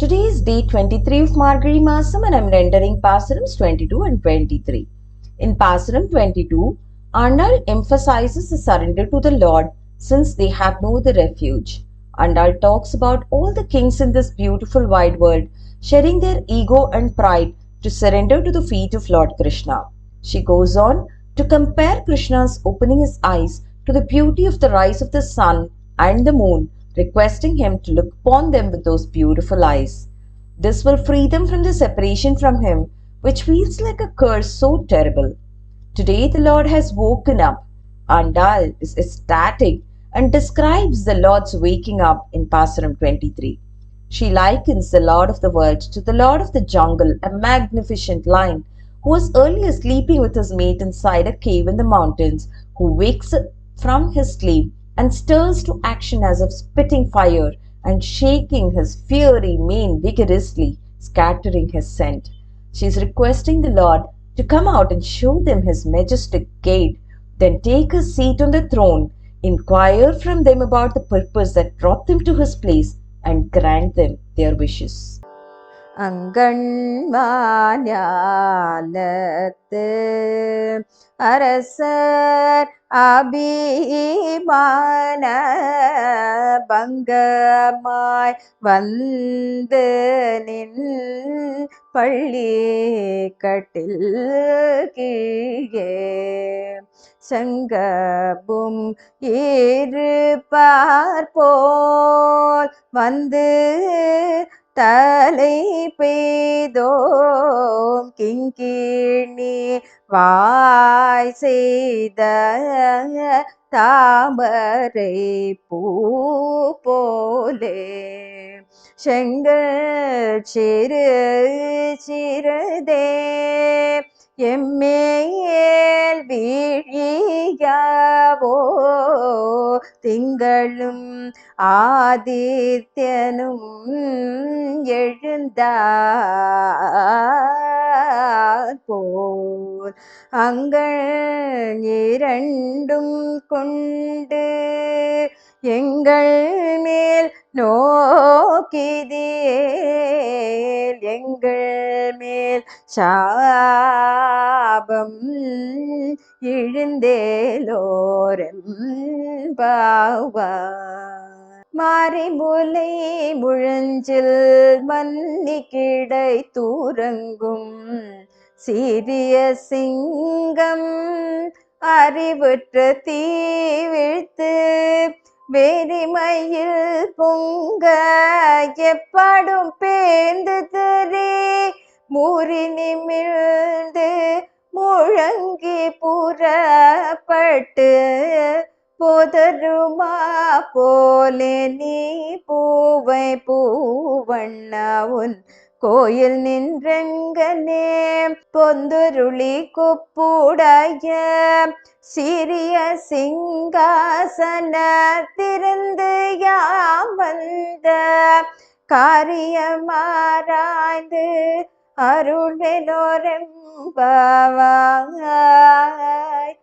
Today is day 23 of Margari Masam and I am rendering Pasarams 22 and 23. In Pasaram 22, Andal emphasizes the surrender to the Lord since they have no other refuge. Andal talks about all the kings in this beautiful wide world sharing their ego and pride to surrender to the feet of Lord Krishna. She goes on to compare Krishna's opening his eyes to the beauty of the rise of the sun and the moon, requesting him to look upon them with those beautiful eyes. This will free them from the separation from him, which feels like a curse so terrible. Today the Lord has woken up. Andal is ecstatic and describes the Lord's waking up in Pasaram 23. She likens the Lord of the world to the Lord of the jungle, a magnificent lion who was earlier sleeping with his mate inside a cave in the mountains, who wakes up from his sleep and stirs to action as if spitting fire and shaking his fiery mane vigorously, scattering his scent. She is requesting the Lord to come out and show them his majestic gait, then take his seat on the throne, inquire from them about the purpose that brought them to his place, and grant them their wishes. அங்கண்மாஞாலத்து அரசர் அபிமான பங்கமாய் வந்து நின் பள்ளி கட்டில் கீழே சங்கபும் இருப்பார் போல் வந்து தலை பெய்தோம் கிங்கிணி வாய் செய்த தாமரை பூ போலே செங்கல் சிறு சிறுதே எம்மேல் வீழியாவோ திங்களும் ஆதித்யனும் எழுந்தார் போல் அங்கள் இரண்டும் கொண்டு எங்கள் மேல் நோக்கிதேல் எங்கள் மேல் சாபம் இழுந்தேலோரெம்பாவார் மாரிமுலை முழஞ்சில் மன்னி கிடை தூரங்கும் சீரிய சிங்கம் அறிவுற்ற தீவிழ்த்து வெறிமையில் பொங்க எப்பாடும் பேந்து திரி மூறி நிமிழ்ந்து முழங்கி புறப்பட்டு போதருமா போலே நீ பூவை பூவண்ணா உன் கோயில் நின்றங்கனே பொந்துருளி குப்புடைய சிறிய சிங்காசனத்திருந்து யாம் வந்த காரியமாராய்ந்து அருள்வெனோரெம்பாவாய்